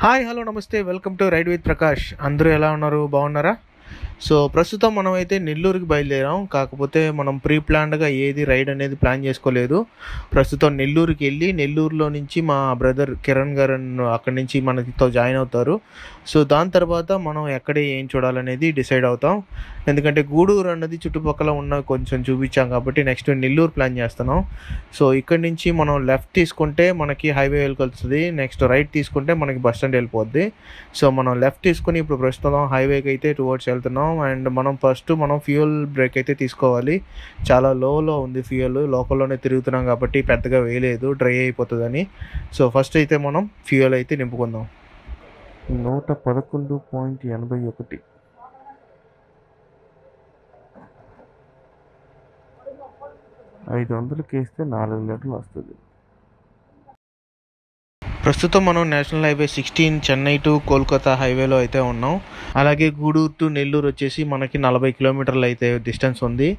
Hi hello నమస్తే welcome to ride with Prakash. అందరూ ఎలా ఉన్నారు? బాగున్నారా? సో ప్రస్తుతం మనం అయితే నెల్లూరుకి బయలుదేరాం. కాకపోతే మనం ప్రీ ప్లాన్డ్గా ఏది రైడ్ అనేది ప్లాన్ చేసుకోలేదు. ప్రస్తుతం నెల్లూరుకి వెళ్ళి నెల్లూరులో నుంచి మా బ్రదర్ కిరణ్ గారు అక్కడి నుంచి మనతో జాయిన్ అవుతారు. సో దాని తర్వాత మనం ఎక్కడ ఏం చూడాలనేది డిసైడ్ అవుతాం. ఎందుకంటే గూడూరు అన్నది చుట్టుపక్కల ఉన్న కొంచెం చూపించాం కాబట్టి నెక్స్ట్ నెల్లూరు ప్లాన్ చేస్తున్నాం. సో ఇక్కడి నుంచి మనం లెఫ్ట్ తీసుకుంటే మనకి హైవే వెళ్ళి నెక్స్ట్ రైట్ తీసుకుంటే మనకి బస్ స్టాండ్ వెళ్ళిపోద్ది. సో మనం లెఫ్ట్ తీసుకుని ఇప్పుడు ప్రస్తుతం హైవేకి అయితే టువర్డ్స్ వెళ్తున్నాం. అండ్ మనం ఫ్యూయల్ బ్రేక్ అయితే తీసుకోవాలి. చాలా లోలో ఉంది ఫ్యూయల్, లోకల్లోనే తిరుగుతున్నాం కాబట్టి పెద్దగా వేయలేదు, డ్రై అయిపోతుందని. సో ఫస్ట్ అయితే మనం ఫ్యూయల్ అయితే నింపుకుందాం. 111.81 500కి వేస్తే 4 లీటర్లు వస్తుంది. ప్రస్తుతం మనం national highway 16 Chennai to Kolkata హైవేలో అయితే ఉన్నాం. అలాగే గూడూరు టు నెల్లూరు వచ్చేసి మనకి 40 కిలోమీటర్లు అయితే డిస్టెన్స్ ఉంది.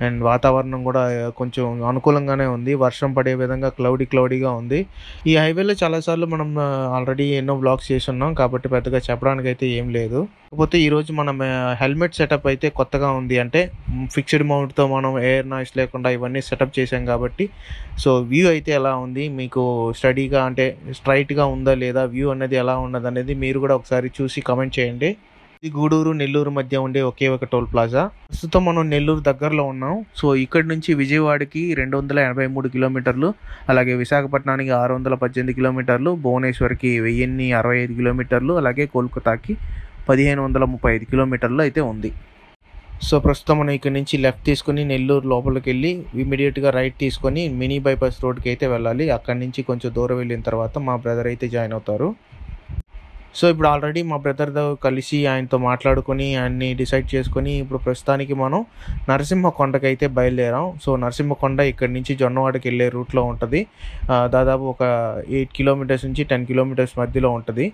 అండ్ వాతావరణం కూడా కొంచెం అనుకూలంగానే ఉంది, వర్షం పడే విధంగా క్లౌడీగా ఉంది. ఈ హైవేలో చాలాసార్లు మనం ఆల్రెడీ ఎన్నో బ్లాగ్స్ చేసి ఉన్నాం కాబట్టి పెద్దగా చెప్పడానికి అయితే ఏం లేదు. కాకపోతే ఈరోజు మనం హెల్మెట్ సెటప్ అయితే కొత్తగా ఉంది. అంటే ఫిక్స్డ్ మౌంట్తో మనం ఎయిర్ నాయిస్ లేకుండా ఇవన్నీ సెటప్ చేసాం కాబట్టి సో వ్యూ అయితే ఎలా ఉంది, మీకు స్టడీగా అంటే స్ట్రైట్గా ఉందా లేదా వ్యూ అనేది ఎలా ఉన్నది అనేది మీరు కూడా ఒకసారి చూసి కమెంట్ చేయండి. ఇది గూడూరు నెల్లూరు మధ్య ఉండే ఒకే ఒక టోల్ ప్లాజా. ప్రస్తుతం మనం నెల్లూరు దగ్గరలో ఉన్నాం. సో ఇక్కడి నుంచి విజయవాడకి 283 కిలోమీటర్లు, అలాగే విశాఖపట్నానికి 618 కిలోమీటర్లు, భువనేశ్వర్కి 1065 కిలోమీటర్లు, అలాగే కోల్కతాకి 1535 కిలోమీటర్లు అయితే ఉంది. సో ప్రస్తుతం మనం ఇక్కడ నుంచి లెఫ్ట్ తీసుకుని నెల్లూరు లోపలికి వెళ్ళి ఇమీడియట్గా రైట్ తీసుకొని మినీ బైపాస్ రోడ్కి అయితే వెళ్ళాలి. అక్కడి నుంచి కొంచెం దూరం వెళ్ళిన తర్వాత మా బ్రదర్ అయితే జాయిన్ అవుతారు. సో ఇప్పుడు ఆల్రెడీ మా బ్రదర్తో కలిసి ఆయనతో మాట్లాడుకొని ఆయన్ని డిసైడ్ చేసుకొని ఇప్పుడు ప్రస్తుతానికి మనం నరసింహకొండకి అయితే బయలుదేరాం. సో నరసింహకొండ ఇక్కడి నుంచి జొన్నవాడకి వెళ్ళే రూట్లో ఉంటుంది. దాదాపు ఒక 8 కిలోమీటర్స్ నుంచి 10 కిలోమీటర్స్ మధ్యలో ఉంటుంది.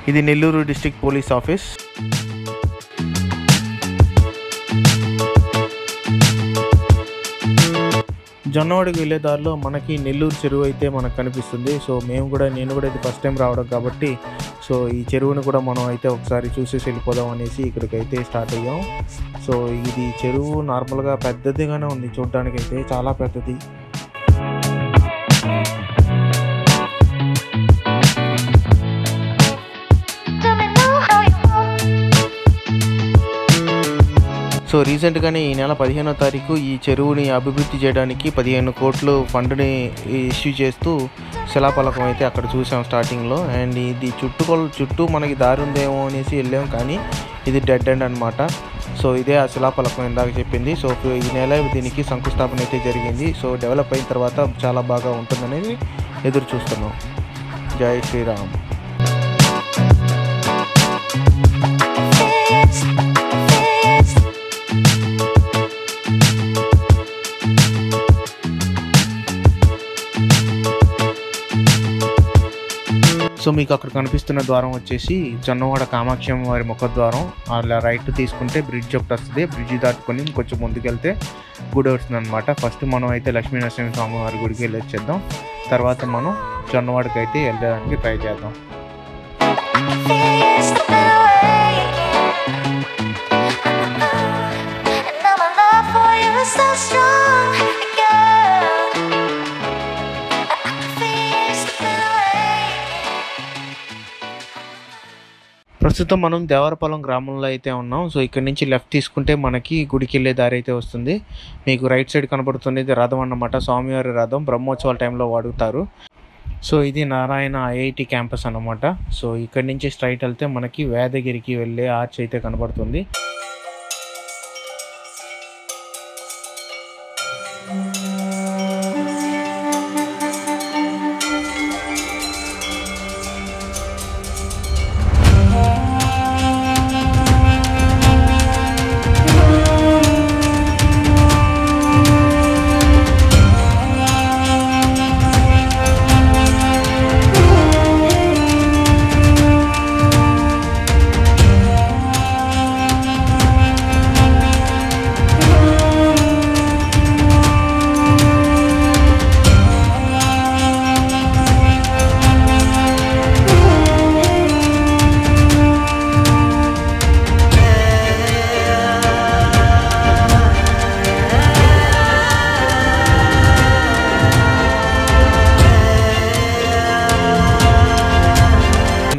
ఇది నెల్లూరు డిస్ట్రిక్ట్ పోలీస్ ఆఫీస్. జొన్నవాడికి వెళ్ళే దారిలో మనకి నెల్లూరు చెరువు అయితే మనకు కనిపిస్తుంది. సో నేను కూడా ఇది ఫస్ట్ టైం రావడం కాబట్టి సో ఈ చెరువును కూడా మనం అయితే ఒకసారి చూసేసి వెళ్ళిపోదాం అనేసి ఇక్కడికి అయితే స్టార్ట్ అయ్యాం. సో ఇది చెరువు నార్మల్గా పెద్దదిగానే ఉంది, చూడడానికైతే చాలా పెద్దది. సో రీసెంట్గానే ఈ నెల 15వ తారీఖు ఈ చెరువుని అభివృద్ధి చేయడానికి 15 కోట్లు ఫండ్ని ఇష్యూ చేస్తూ శిలాఫలకం అయితే అక్కడ చూసాం స్టార్టింగ్లో. అండ్ ఇది చుట్టూ మనకి దారి ఉందేమో అనేసి వెళ్ళాం, కానీ ఇది డెడ్ ఎండ్ అనమాట. సో ఇదే ఆ శిలాఫలకం ఇందాక చెప్పింది. సో ఈ నెల దీనికి శంకుస్థాపన అయితే జరిగింది. సో డెవలప్ అయిన తర్వాత చాలా బాగా ఉంటుందనేది ఎదురు చూస్తున్నాం. జై శ్రీరామ్. సో మీకు అక్కడ కనిపిస్తున్న ద్వారం వచ్చేసి జొన్నవాడ కామాక్షి వారి ముఖద్వారం. అలా రైట్ తీసుకుంటే బ్రిడ్జ్ ఒకటి వస్తుంది. బ్రిడ్జ్ దాటుకొని కొంచెం ముందుకెళ్తే గుడి వస్తుంది అనమాట. ఫస్ట్ మనం అయితే లక్ష్మీ నరసింహ స్వామి వారి గుడికి వెళ్ళి వచ్చేద్దాం. తర్వాత మనం జొన్నవాడకి అయితే వెళ్ళడానికి ట్రై చేద్దాం. ప్రస్తుతం మనం దేవరపాలెం గ్రామంలో అయితే ఉన్నాం. సో ఇక్కడ నుంచి లెఫ్ట్ తీసుకుంటే మనకి గుడికి వెళ్ళే దారి అయితే వస్తుంది. మీకు రైట్ సైడ్ కనబడుతున్నది రథం అన్నమాట, స్వామివారి రథం. బ్రహ్మోత్సవాల టైంలో వాడుతారు. సో ఇది నారాయణ ఐఐటి క్యాంపస్ అన్నమాట. సో ఇక్కడ నుంచి స్ట్రైట్ వెళ్తే మనకి వేదగిరికి వెళ్ళే ఆర్చ్ అయితే కనబడుతుంది.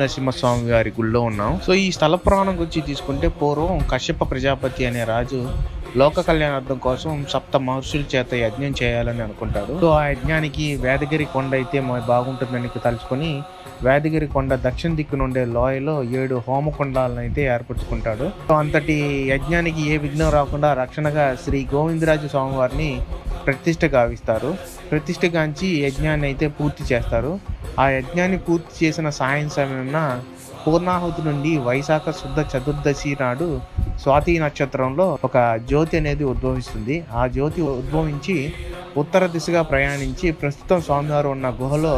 నరసింహస్వామి వారి గుళ్ళో ఉన్నాం. సో ఈ స్థల పురాణం గురించి తీసుకుంటే పూర్వం కశ్యప ప్రజాపతి అనే రాజు లోక కళ్యాణార్థం కోసం సప్త మహర్షుల చేత యజ్ఞం చేయాలని అనుకుంటాడు. సో ఆ యజ్ఞానికి వేదగిరి కొండ అయితే బాగుంటుందని తలుచుకొని వేదగిరి కొండ దక్షిణ దిక్కు నుండే లోయలో 7 హోమకుండాలను అయితే ఏర్పరచుకుంటాడు. సో అంతటి యజ్ఞానికి ఏ విఘ్నం రాకుండా రక్షణగా శ్రీ గోవిందరాజు స్వామివారిని ప్రతిష్ఠ గావిస్తారు. ప్రతిష్ఠ గాంచి యజ్ఞాన్ని అయితే పూర్తి చేస్తారు. ఆ యజ్ఞాన్ని పూర్తి చేసిన సమయంన పూర్ణాహుతి నుండి వైశాఖ శుద్ధ చతుర్దశి నాడు స్వాతి నక్షత్రంలో ఒక జ్యోతి అనేది ఉద్భవిస్తుంది. ఆ జ్యోతి ఉద్భవించి ఉత్తర దిశగా ప్రయాణించి ప్రస్తుతం స్వామివారు ఉన్న గుహలో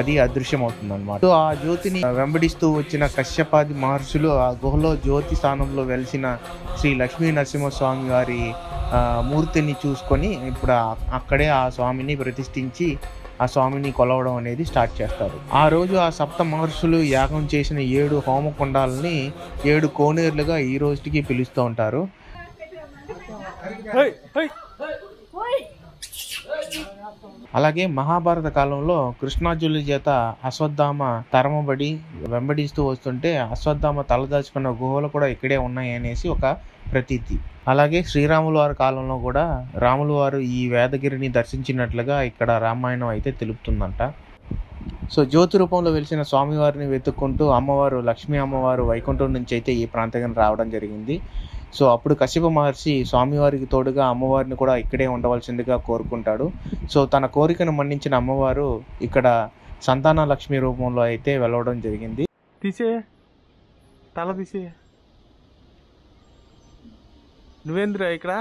అది అదృశ్యమవుతుంది అనమాట. సో ఆ జ్యోతిని వెంబడిస్తూ వచ్చిన కశ్యపాది మహర్షులు ఆ గుహలో జ్యోతి స్థానంలో వెలిసిన శ్రీ లక్ష్మీ నరసింహస్వామి వారి మూర్తిని చూసుకొని ఇప్పుడు అక్కడే ఆ స్వామిని ప్రతిష్ఠించి ఆ స్వామిని కొలవడం అనేది స్టార్ట్ చేస్తారు. ఆ రోజు ఆ సప్త మహర్షులు యాగం చేసిన 7 హోమకుండాలని 7 కోనేరులుగా ఈ రోజుకి పిలుస్తూ ఉంటారు. అలాగే మహాభారత కాలంలో కృష్ణార్జునుల చేత అశ్వత్థామ తరమబడి వెంబడిస్తూ వస్తుంటే అశ్వత్థామ తలదాచుకున్న గుహలు కూడా ఇక్కడే ఉన్నాయి అనేసి ఒక ప్రతీతి. అలాగే శ్రీరాముల వారి కాలంలో కూడా రాముల వారు ఈ వేదగిరిని దర్శించినట్లుగా ఇక్కడ రామాయణం అయితే తెలుపుతుందంట. సో జ్యోతి రూపంలో వెలిసిన స్వామివారిని వెతుక్కుంటూ అమ్మవారు లక్ష్మీ అమ్మవారు వైకుంఠం నుంచి అయితే ఈ ప్రాంతానికి రావడం జరిగింది. సో అప్పుడు కశ్యప మహర్షి స్వామివారికి తోడుగా అమ్మవారిని కూడా ఇక్కడే ఉండవలసిందిగా కోరుకుంటాడు. సో తన కోరికను మన్నించిన అమ్మవారు ఇక్కడ సంతాన లక్ష్మి రూపంలో అయితే వెలవడం జరిగింది. తీసే తల తీసే నువ్వేంద్ర ఇక్కడ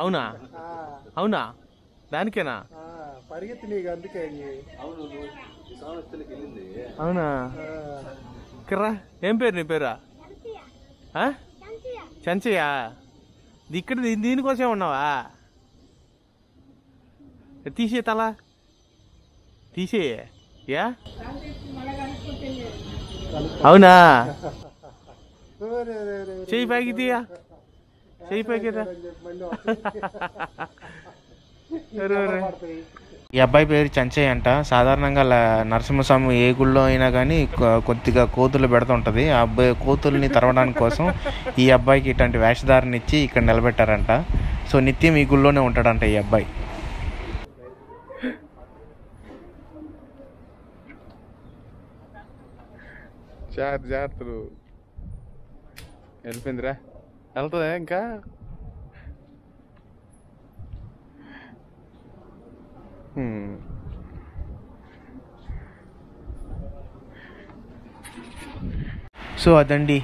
అవునా అవునా దానికేనా పరిగెత్తి నీకు అందుకే అవునా ఇక్కడ్రా ఏం పేరు నీ పేరా చంచయ్యా ఇక్కడ దీనికోసమే ఉన్నావా తీసే తల తీసే యా అవునా చెయ్యి పైకి తీయా చెయ్యి పైకి ఈ అబ్బాయి పేరు చంచయ్య అంట. సాధారణంగా నరసింహస్వామి ఏ గుళ్ళో అయినా కానీ కొద్దిగా కోతులు పెడుతుంటది. ఆ అబ్బాయి కోతుల్ని తరవడానికి కోసం ఈ అబ్బాయికి ఇట్లాంటి వేషధారణ ఇచ్చి ఇక్కడ నిలబెట్టారంట. సో నిత్యం ఈ గుళ్ళోనే ఉంటాడంట ఈ అబ్బాయి. జాగ్రత్తలు వెళ్ళిపోయిందిరా వెళ్తుందా ఇంకా సో అదండి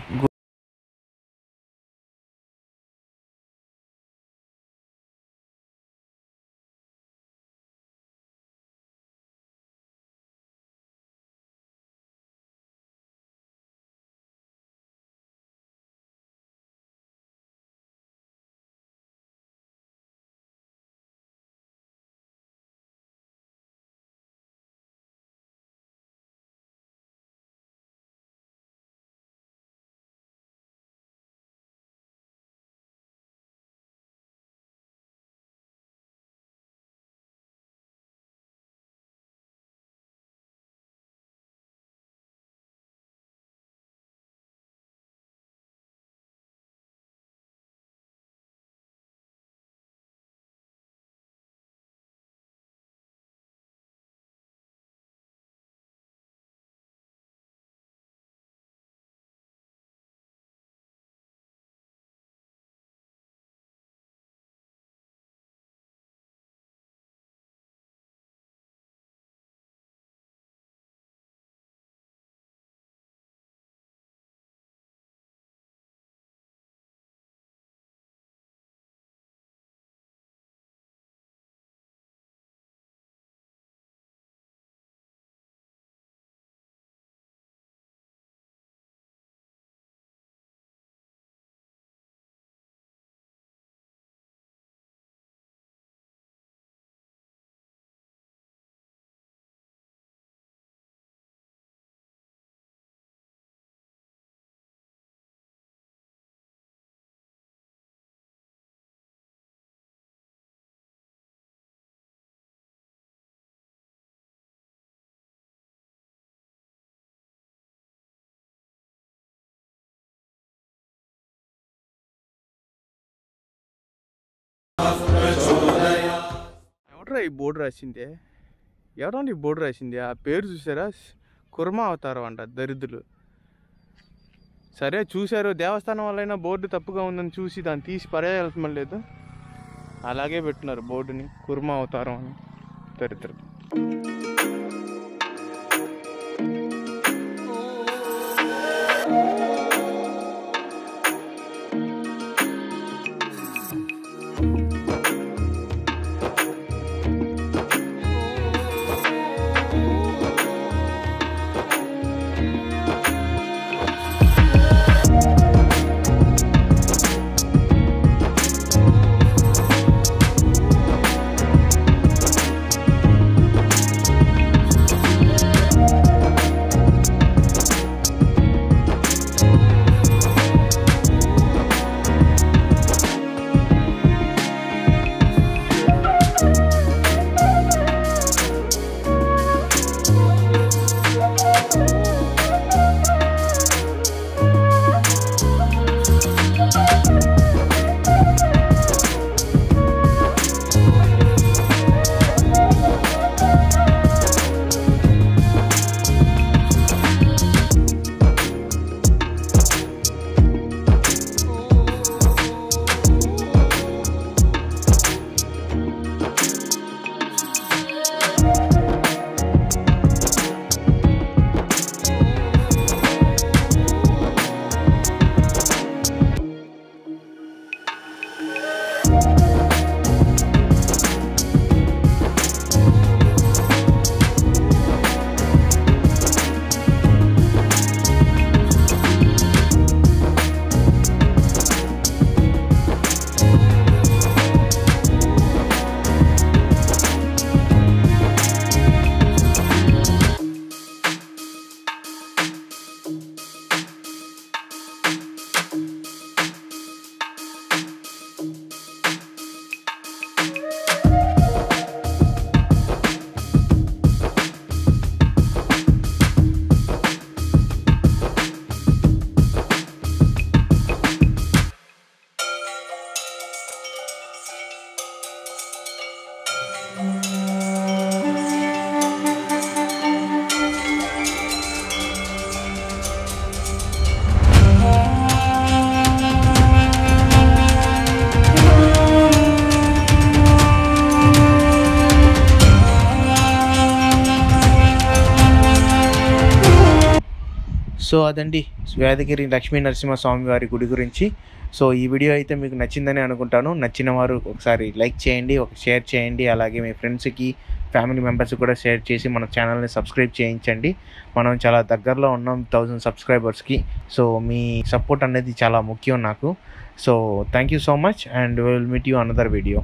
ఎవడ్రా ఈ బోర్డు రాసిందే? ఎవరండి ఈ బోర్డు రాసింది? ఆ పేరు చూసారా? కుర్మా అవతారం అంట దరిద్రులు. సరే చూశారు, దేవస్థానం వల్లైనా బోర్డు తప్పుగా ఉందని చూసి దాన్ని తీసి పరేయాల్సిన లేదు, అలాగే పెట్టినారు బోర్డుని, కుర్మా అవతారం అని. దరిద్రులు. సో అదండి వేదగిరి లక్ష్మీ నరసింహస్వామి వారి గుడి గురించి. సో ఈ వీడియో అయితే మీకు నచ్చిందని అనుకుంటాను. నచ్చిన వారు ఒకసారి లైక్ చేయండి, ఒక షేర్ చేయండి, అలాగే మీ ఫ్రెండ్స్కి ఫ్యామిలీ మెంబర్స్కి కూడా షేర్ చేసి మన ఛానల్ని సబ్స్క్రైబ్ చేయించండి. మనం చాలా దగ్గరలో ఉన్నాం 1000 సబ్స్క్రైబర్స్కి. సో మీ సపోర్ట్ అనేది చాలా ముఖ్యం నాకు. So thank you so much and will meet you another video.